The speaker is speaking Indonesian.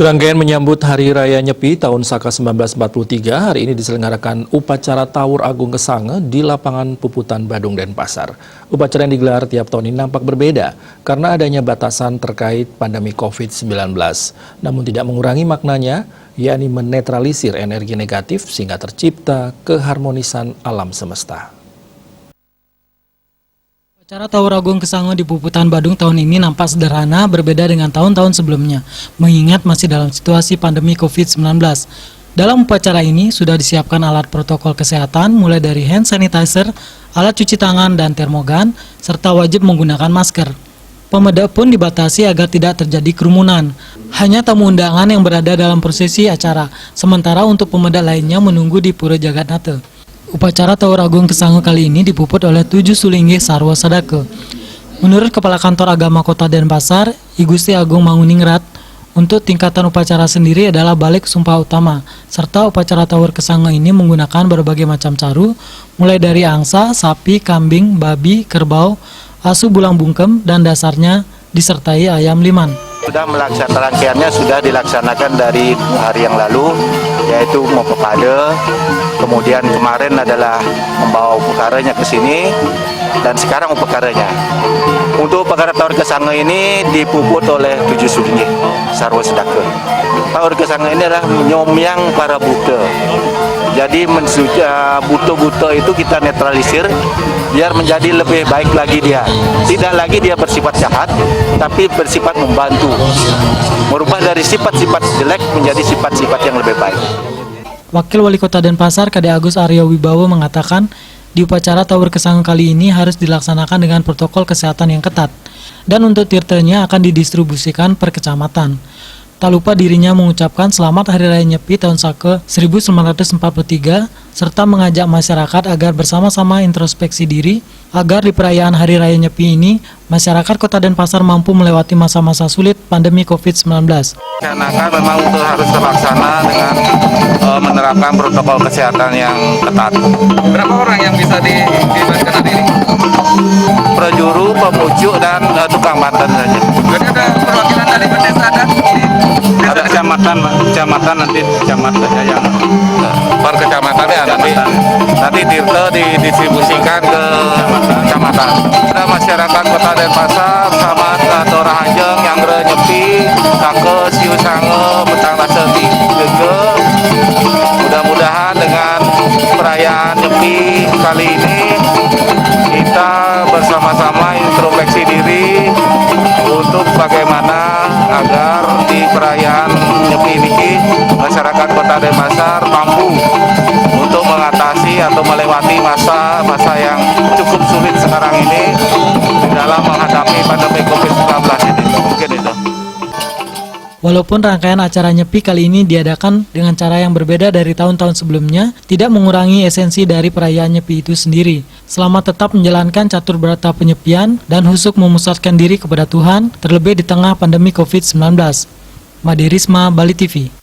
Serangkaian menyambut Hari Raya Nyepi tahun Saka 1943, hari ini diselenggarakan upacara Tawur Agung Kesange di lapangan Puputan Badung Denpasar. Upacara yang digelar tiap tahun ini nampak berbeda karena adanya batasan terkait pandemi COVID-19. Namun tidak mengurangi maknanya, yakni menetralisir energi negatif sehingga tercipta keharmonisan alam semesta. Acara Tawur Agung Kesange di Puputan Badung tahun ini nampak sederhana, berbeda dengan tahun-tahun sebelumnya, mengingat masih dalam situasi pandemi COVID-19. Dalam upacara ini sudah disiapkan alat protokol kesehatan, mulai dari hand sanitizer, alat cuci tangan, dan termogan, serta wajib menggunakan masker. Pemedak pun dibatasi agar tidak terjadi kerumunan. Hanya tamu undangan yang berada dalam prosesi acara, sementara untuk pemedak lainnya menunggu di Pura Jagatnata. Upacara Tawur Agung Kesange kali ini dipuput oleh 7 Sulinggi Sarwa Sadake. Menurut Kepala Kantor Agama Kota Denpasar, I Gusti Agung Manguningrat, untuk tingkatan upacara sendiri adalah balik sumpah utama, serta upacara Tawur Kesange ini menggunakan berbagai macam caru, mulai dari angsa, sapi, kambing, babi, kerbau, asu bulang bungkem, dan dasarnya disertai ayam liman. Rangkaiannya sudah dilaksanakan dari hari yang lalu, yaitu Mopepade, kemudian kemarin adalah membawa upakaranya ke sini, dan sekarang upakaranya. Untuk upacara Tawur Kesange ini dipuput oleh 7 Sulinggi Sarwa Sadake. Tawur Kesange ini adalah menyomyang para buta. Jadi buta-buta itu kita netralisir biar menjadi lebih baik lagi dia. Tidak lagi dia bersifat jahat, tapi bersifat membantu. Merubah dari sifat-sifat jelek menjadi sifat-sifat yang lebih baik. Wakil Wali Kota Denpasar, Kade Agus Aryo Wibowo mengatakan, di upacara Tawur Kesange kali ini harus dilaksanakan dengan protokol kesehatan yang ketat. Dan untuk tirtanya akan didistribusikan per kecamatan. Tak lupa dirinya mengucapkan selamat Hari Raya Nyepi tahun Saka 1943, serta mengajak masyarakat agar bersama-sama introspeksi diri, agar di perayaan Hari Raya Nyepi ini, masyarakat Kota Denpasar mampu melewati masa-masa sulit pandemi COVID-19. Karena memang itu harus terlaksana dengan menerapkan protokol kesehatan yang ketat. Berapa orang yang bisa dilibatkan hari ini? Prajuru, pemujuk, dan tukang banten saja. Berarti ada perwakilan dari desa ada kecamatan nanti camat saja yang per kecamatan ya nanti tirta didistribusikan ke kecamatan. Ada masyarakat Kota Denpasar sama Tora Hanjeng yang nyepi Sake Siu Sange Betang Laseti juga. Mudah-mudahan dengan perayaan Nyepi kali ini kita bersama-sama introspeksi diri untuk bagaimana agar di perayaan Nyepi ini masyarakat Kota Denpasar mampu untuk mengatasi atau melewati masa yang cukup sulit sekarang ini dalam menghadapi pandemi COVID-19 ini. Mungkin itu. Walaupun rangkaian acara Nyepi kali ini diadakan dengan cara yang berbeda dari tahun-tahun sebelumnya, tidak mengurangi esensi dari perayaan Nyepi itu sendiri. Selama tetap menjalankan catur berata penyepian dan husuk memusatkan diri kepada Tuhan, terlebih di tengah pandemi COVID-19. Made Risma, Bali TV.